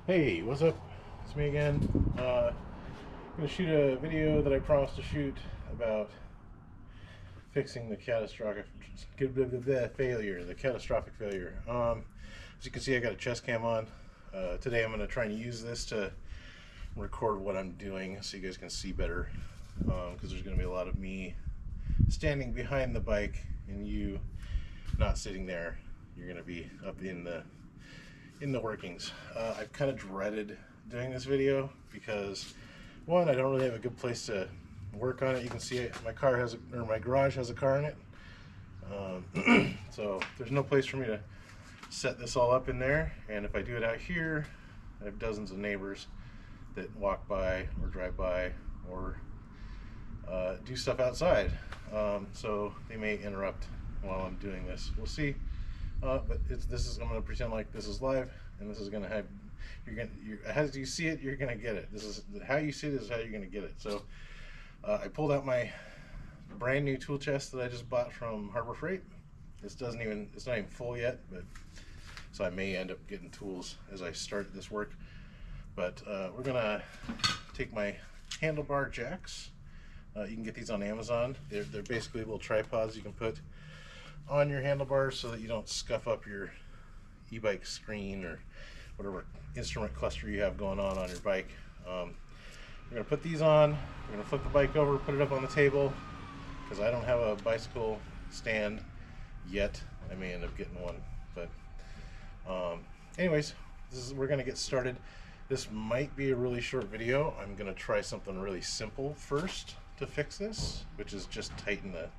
Hey, what's up? It's me again. I'm gonna shoot a video that I promised to shoot about fixing the catastrophic failure. The catastrophic failure. As you can see, I got a chest cam on. Today, I'm gonna try and use this to record what I'm doing, so you guys can see better. Because there's gonna be a lot of me standing behind the bike and you not sitting there. You're gonna be up in the workings. I've kind of dreaded doing this video because, one, I don't really have a good place to work on it. You can see it, my garage has a car in it, so there's no place for me to set this all up in there. And if I do it out here, I have dozens of neighbors that walk by or drive by or do stuff outside, so they may interrupt while I'm doing this. We'll see. But I'm going to pretend like this is live, and this is going to have, as you see it, you're going to get it. This is how you see it is how you're going to get it. So I pulled out my brand new tool chest that I just bought from Harbor Freight. It's not even full yet, but so I may end up getting tools as I start this work. But we're going to take my handlebar jacks. You can get these on Amazon. They're basically little tripods you can put on your handlebars so that you don't scuff up your e-bike screen or whatever instrument cluster you have going on your bike. We're going to put these on. We're going to flip the bike over, put it up on the table, because I don't have a bicycle stand yet. I may end up getting one, but anyways, we're going to get started. This might be a really short video. I'm going to try something really simple first to fix this, which is just tighten the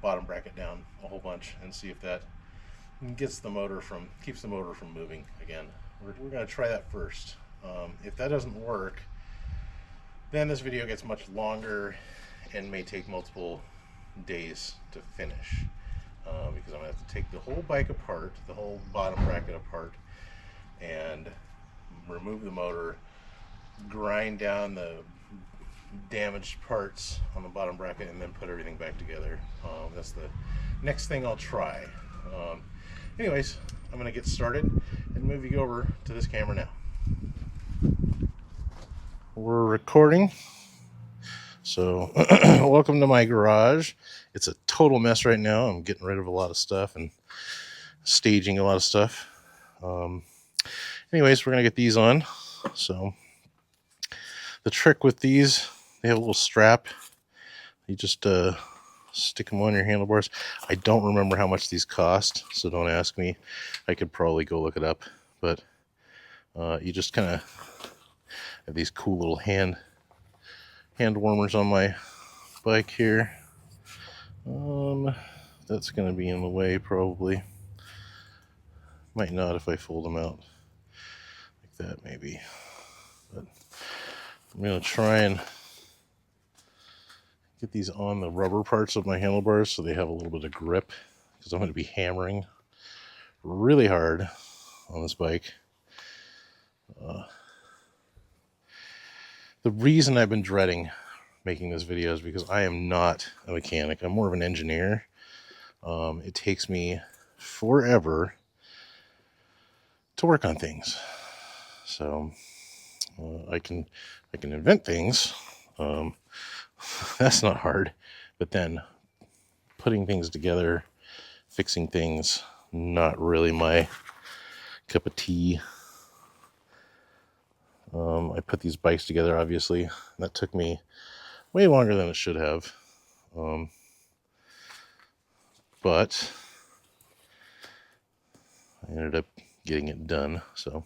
bottom bracket down a whole bunch and see if that keeps the motor from moving again. We're going to try that first. If that doesn't work, then this video gets much longer and may take multiple days to finish, because I'm going to have to take the whole bike apart, the whole bottom bracket apart, and remove the motor, grind down the damaged parts on the bottom bracket, and then put everything back together. That's the next thing I'll try. Anyways, I'm going to get started and move you over to this camera now. We're recording, so welcome to my garage. It's a total mess right now. I'm getting rid of a lot of stuff and staging a lot of stuff. Anyways, we're going to get these on. So the trick with these, they have a little strap. You just stick them on your handlebars. I don't remember how much these cost, so don't ask me. I could probably go look it up, but you just kind of have these cool little hand warmers on my bike here. That's going to be in the way probably. Might not if I fold them out like that maybe. But I'm going to try and get these on the rubber parts of my handlebars so they have a little bit of grip, because I'm going to be hammering really hard on this bike. The reason I've been dreading making this video is because I am not a mechanic. I'm more of an engineer. It takes me forever to work on things. So I can invent things. That's not hard, but then putting things together, fixing things, not really my cup of tea. I put these bikes together, obviously. That took me way longer than it should have. But I ended up getting it done. So,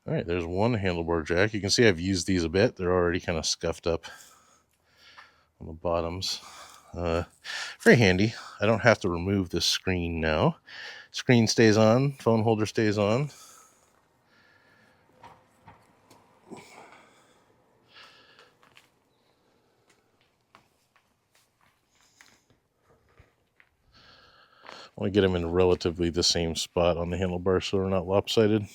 all right, there's one handlebar jack. You can see I've used these a bit. They're already kind of scuffed up on the bottoms. Very handy. I don't have to remove this screen now. Screen stays on, phone holder stays on. I want to get them in relatively the same spot on the handlebar so they're not lopsided.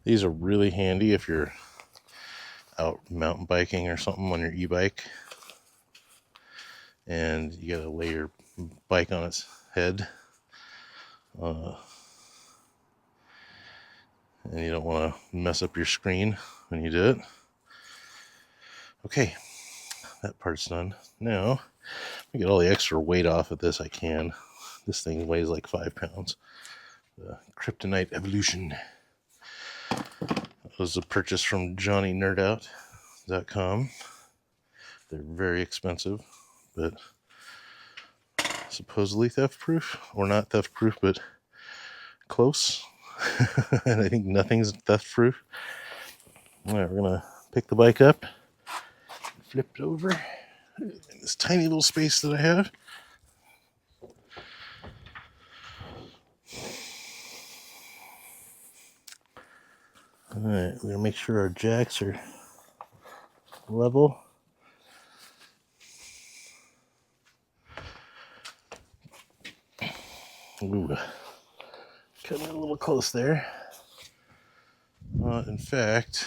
These are really handy if you're out mountain biking or something on your e-bike. and you got to lay your bike on its head. And you don't want to mess up your screen when you do it. Okay, that part's done. Now, I get all the extra weight off of this I can. This thing weighs like 5 pounds. The Kryptonite Evolution. It was a purchase from JohnnyNerdOut.com. They're very expensive, but supposedly theft-proof, or not theft-proof, but close. And I think nothing's theft-proof. All right, we're gonna pick the bike up, flip it over in this tiny little space that I have. All right, we're gonna make sure our jacks are level. Ooh, cutting it a little close there. In fact,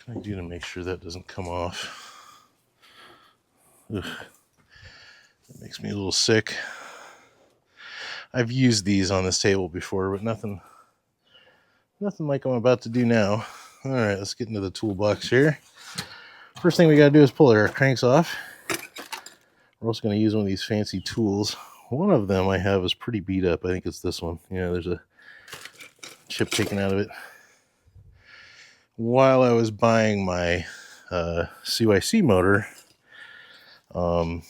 what can I do to make sure that doesn't come off? Ugh, that makes me a little sick. I've used these on this table before, but nothing like I'm about to do now. All right, let's get into the toolbox here. First thing we got to do is pull our cranks off. We're also going to use one of these fancy tools. One of them I have is pretty beat up. I think it's this one. Yeah, there's a chip taken out of it. While I was buying my CYC motor, I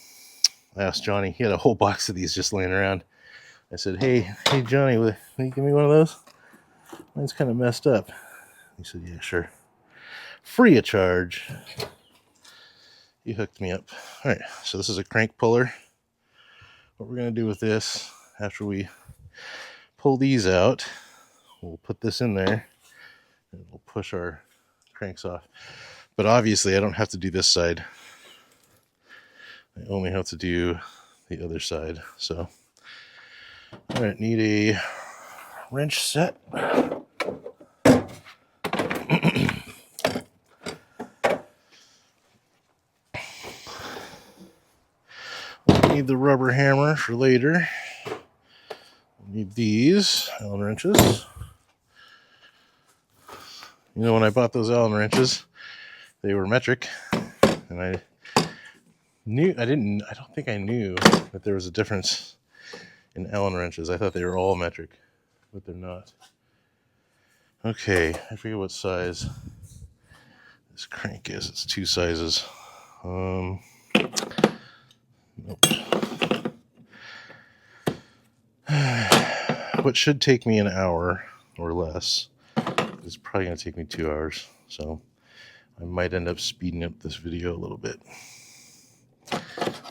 asked Johnny. He had a whole box of these just laying around. I said, hey Johnny, will you give me one of those? Mine's kind of messed up. He said, yeah, sure. Free of charge. He hooked me up. All right, so this is a crank puller. What we're going to do with this, after we pull these out, we'll put this in there and we'll push our cranks off. But obviously I don't have to do this side. I only have to do the other side. So, all right, need a wrench set. Need the rubber hammer for later. Need these Allen wrenches. You know, when I bought those Allen wrenches, they were metric, and I don't think I knew that there was a difference in Allen wrenches. I thought they were all metric, but they're not. Okay, I forget what size this crank is. It's 2 sizes. Nope. What should take me an hour or less is probably going to take me 2 hours. So I might end up speeding up this video a little bit.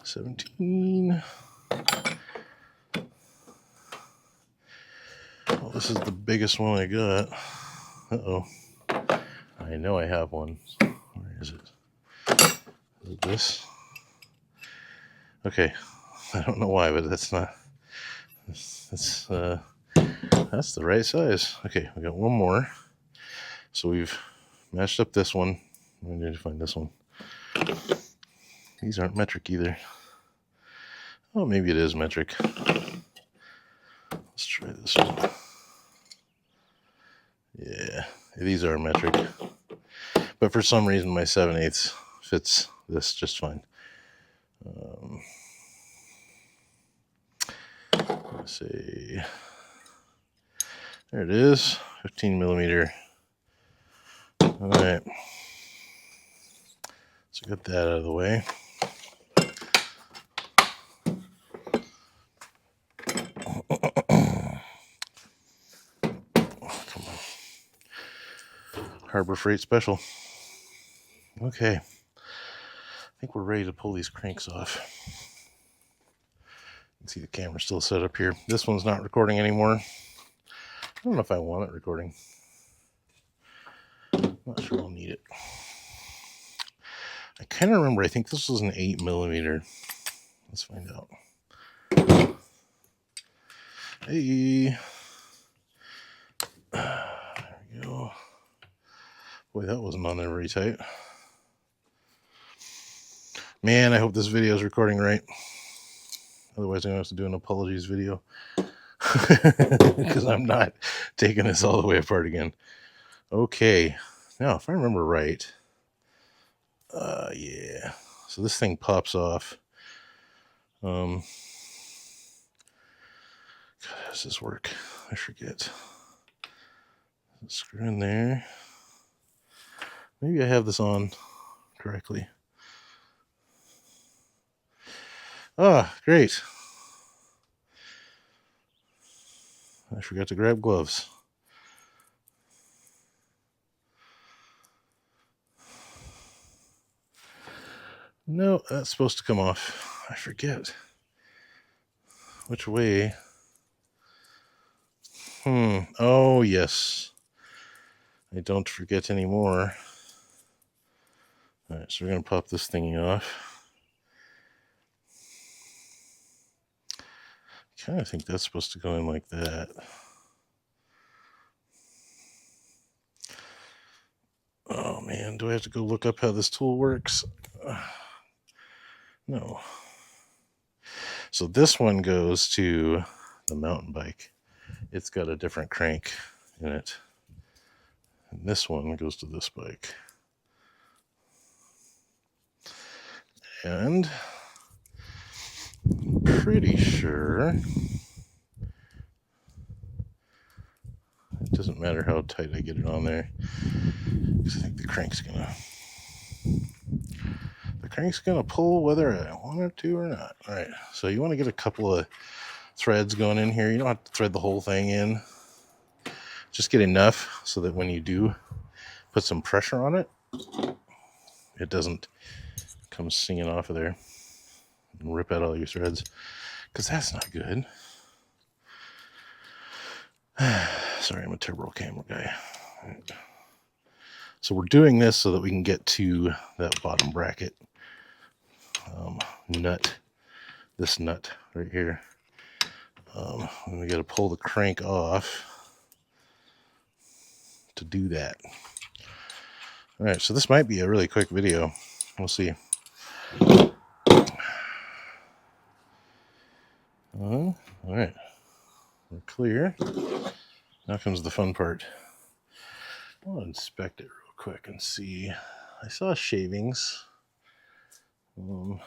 17. Well, this is the biggest one I got. Uh-oh. I know I have one. Where is it? Is it this? Okay. I don't know why, but that's not... That's the right size. Okay, we got one more. So we've matched up this one. I need to find this one. These aren't metric either. Oh, maybe it is metric. Let's try this one. Yeah, these are metric. But for some reason, my 7/8 fits this just fine. Let's see. There it is, 15 millimeter. All right. So get that out of the way. Come on. Harbor Freight Special. Okay. I think we're ready to pull these cranks off. You can see the camera still set up here. This one's not recording anymore. I don't know if I want it recording. Not sure I'll need it. I kind of remember, I think this was an 8 millimeter. Let's find out. Hey. There we go. Boy, that wasn't on there very tight. Man, I hope this video is recording right. Otherwise, I'm going to have to do an apologies video. Because I'm not taking this all the way apart again. Okay. Now, if I remember right, yeah. So this thing pops off. God, how does this work? I forget. Screw in there. Maybe I have this on correctly. Ah, great. I forgot to grab gloves. No, that's supposed to come off. I forget. Which way? Oh, yes. I don't forget anymore. All right, so we're going to pop this thingy off. I kind of think that's supposed to go in like that. Oh, man, do I have to go look up how this tool works? No. So this one goes to the mountain bike. It's got a different crank in it. And this one goes to this bike. And I'm pretty sure it doesn't matter how tight I get it on there, because I think the crank's gonna pull whether I want it to or not. All right, so you want to get a couple of threads going in here. You don't have to thread the whole thing in. Just get enough so that when you do put some pressure on it, it doesn't come singing off of there and rip out all your threads, because that's not good. Sorry, I'm a terrible camera guy. Right. So we're doing this so that we can get to that bottom bracket nut, this nut right here. And we got to pull the crank off to do that. All right, so this might be a really quick video. We'll see. All right, we're clear. Now comes the fun part. I'll inspect it real quick and see. I saw shavings. Whoa.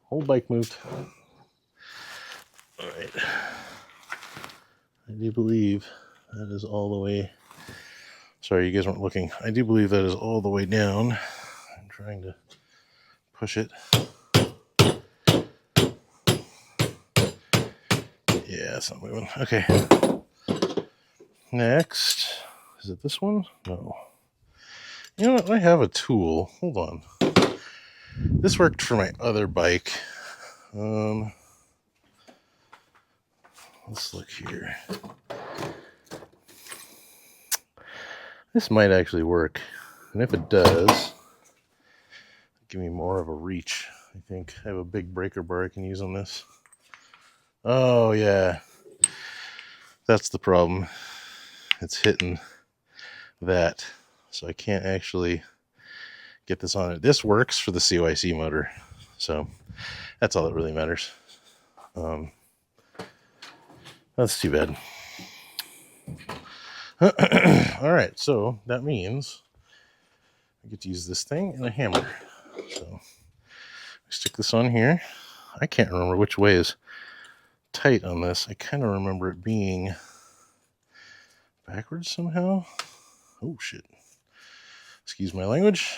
Whole bike moved. All right. I do believe that is all the way. Sorry, you guys weren't looking. I do believe that is all the way down. I'm trying to push it. Yeah, it's not moving. Okay. Next. Is it this one? No. You know what? I have a tool. Hold on. This worked for my other bike. Let's look here. This might actually work. And if it does, give me more of a reach. I think I have a big breaker bar I can use on this. Oh, yeah. That's the problem. It's hitting that. So I can't actually get this on it. This works for the CYC motor. So that's all that really matters. That's too bad. All right, so that means I get to use this thing and a hammer. So I stick this on here. I can't remember which way is tight on this. I kind of remember it being backwards somehow. Oh, shit. Excuse my language.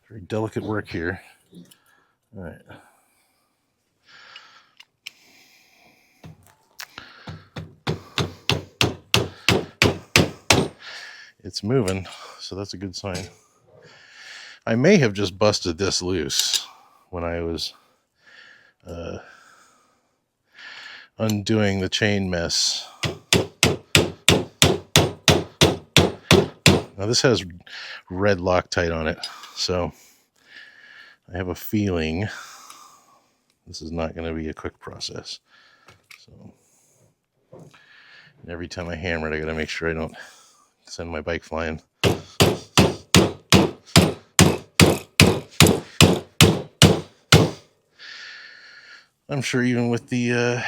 Very delicate work here. All right. It's moving, so that's a good sign. I may have just busted this loose when I was undoing the chain mess. Now this has red Loctite on it, so I have a feeling this is not going to be a quick process. So Every time I hammer it, I gotta make sure I don't send my bike flying. I'm sure even with the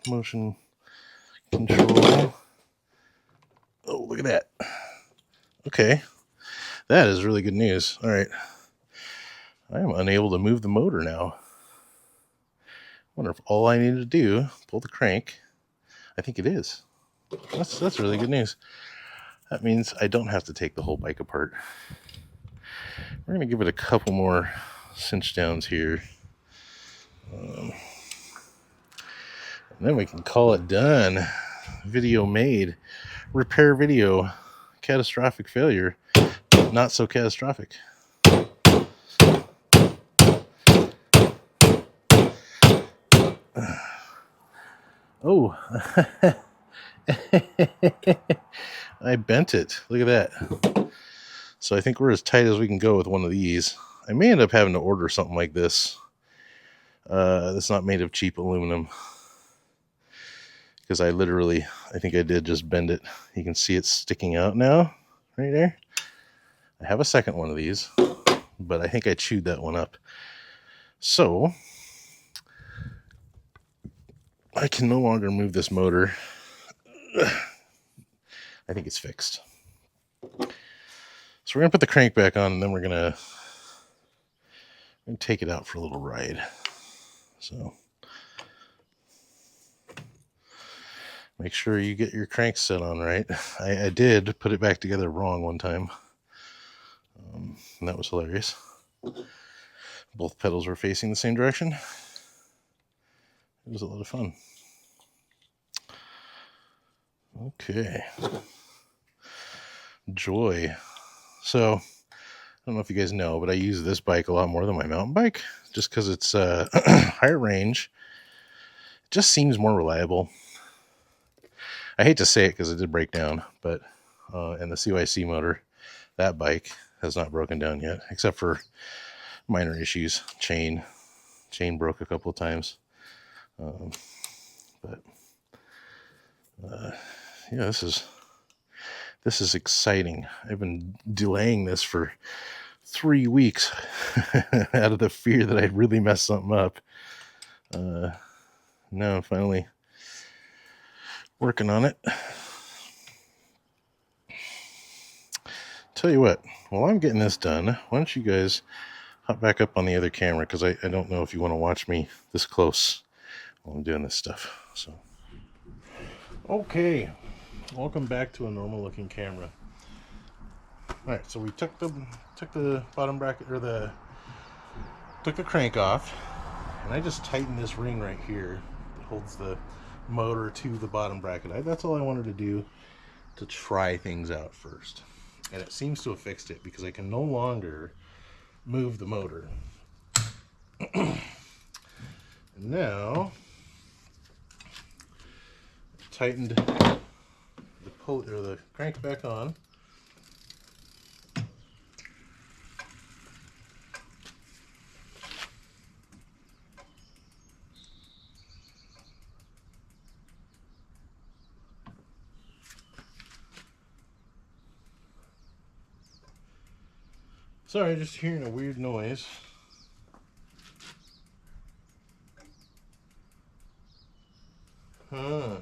motion control. Oh, look at that. Okay. That is really good news. All right. I am unable to move the motor now. I wonder if all I need to do, pull the crank. I think it is. That's really good news. That means I don't have to take the whole bike apart. We're going to give it a couple more cinch downs here. And then we can call it done. Video made. Repair video. Catastrophic failure. Not so catastrophic. Oh. I bent it. Look at that. So I think we're as tight as we can go with one of these. I may end up having to order something like this. That's not made of cheap aluminum. Because I think I did just bend it. You can see it sticking out now. Right there. I have a second one of these. But I think I chewed that one up. So I can no longer move this motor. I think it's fixed. So we're going to put the crank back on, and then we're going to take it out for a little ride. So make sure you get your crank set on right. I did put it back together wrong one time. And that was hilarious. Both pedals were facing the same direction. It was a lot of fun. Okay. Joy. So, I don't know if you guys know, but I use this bike a lot more than my mountain bike, just because it's higher range. It just seems more reliable. I hate to say it because it did break down, but and the CYC motor, that bike has not broken down yet, except for minor issues. Chain broke a couple of times. Yeah, this is exciting. I've been delaying this for 3 weeks out of the fear that I'd really mess something up. Now I'm finally working on it. Tell you what, while I'm getting this done, why don't you guys hop back up on the other camera, because I don't know if you want to watch me this close while I'm doing this stuff. So, okay, welcome back to a normal looking camera. All right, so we took the bottom bracket, or took the crank off, and I just tightened this ring right here that holds the motor to the bottom bracket. That's all I wanted to do to try things out first, and it seems to have fixed it, because I can no longer move the motor. And now tightened the crank back on. Sorry, just hearing a weird noise. Huh.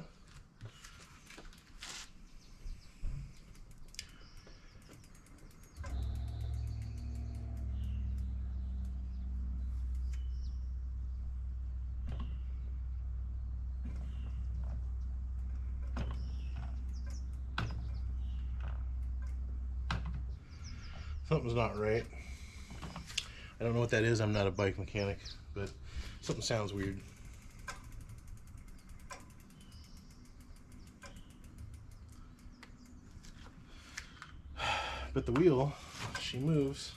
Something's not right. I don't know what that is. I'm not a bike mechanic, but something sounds weird. But the wheel, she moves.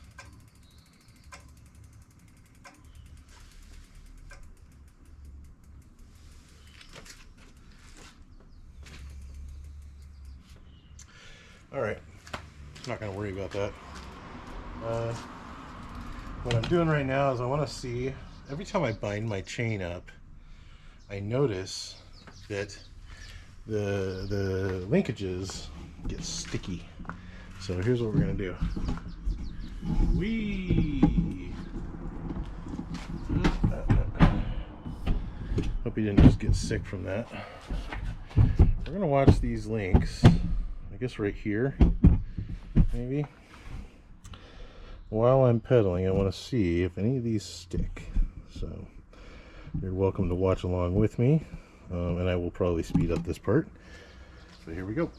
All right, not gonna worry about that. What I'm doing right now is I want to see, every time I bind my chain up, I notice that the linkages get sticky. So here's what we're gonna do. Hope you didn't just get sick from that. We're gonna watch these links, I guess right here, maybe. While I'm pedaling, I want to see if any of these stick. So you're welcome to watch along with me, and I will probably speed up this part. So here we go.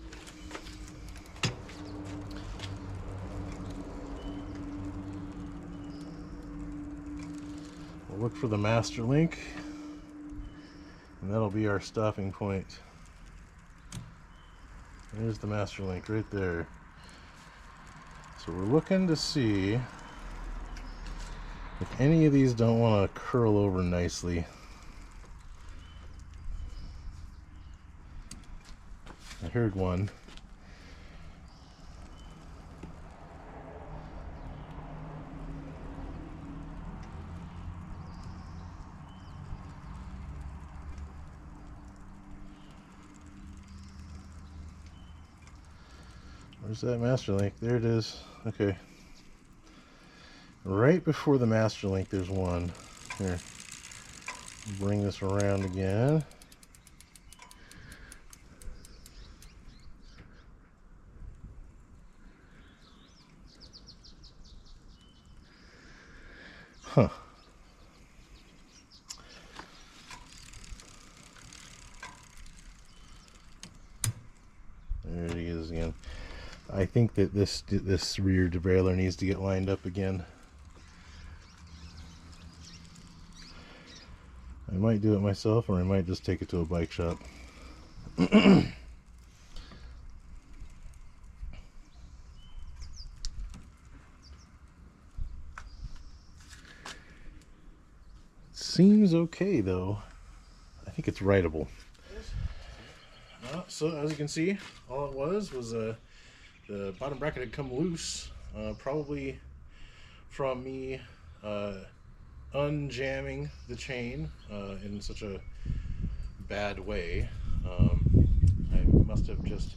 We'll look for the master link, and that'll be our stopping point. There's the master link right there. So we're looking to see if any of these don't want to curl over nicely. I heard one. Where's that master link? There it is. Okay. Right before the master link, there's one. Here. Bring this around again. Huh. There it is again. I think that this rear derailleur needs to get lined up again. I might do it myself, or I might just take it to a bike shop. Seems okay though. I think it's writable. So as you can see, all it was the bottom bracket had come loose, probably from me unjamming the chain in such a bad way. I must have just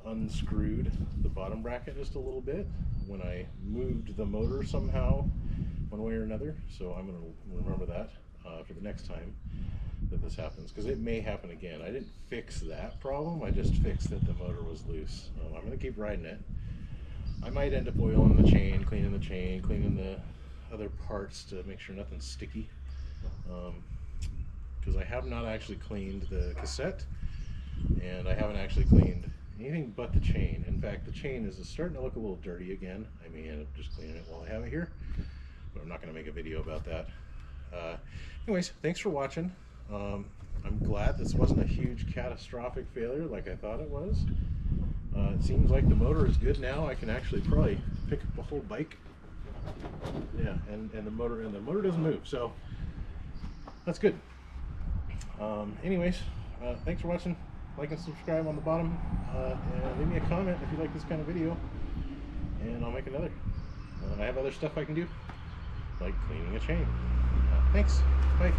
unscrewed the bottom bracket just a little bit when I moved the motor somehow, one way or another. So I'm going to remember that for the next time that this happens, because it may happen again. I didn't fix that problem, I just fixed that the motor was loose. I'm going to keep riding it. I might end up oiling the chain, cleaning the other parts to make sure nothing's sticky, because I have not actually cleaned the cassette, and I haven't actually cleaned anything but the chain. In fact, the chain is starting to look a little dirty again. I may end up just cleaning it while I have it here, but I'm not going to make a video about that. Anyways, thanks for watching. I'm glad this wasn't a huge catastrophic failure like I thought it was. It seems like the motor is good now. I can actually probably pick up the whole bike. Yeah, and the motor doesn't move, so that's good. Anyways, thanks for watching. Like and subscribe on the bottom, and leave me a comment if you like this kind of video, and I'll make another. I have other stuff I can do, like cleaning a chain. Thanks. Bye.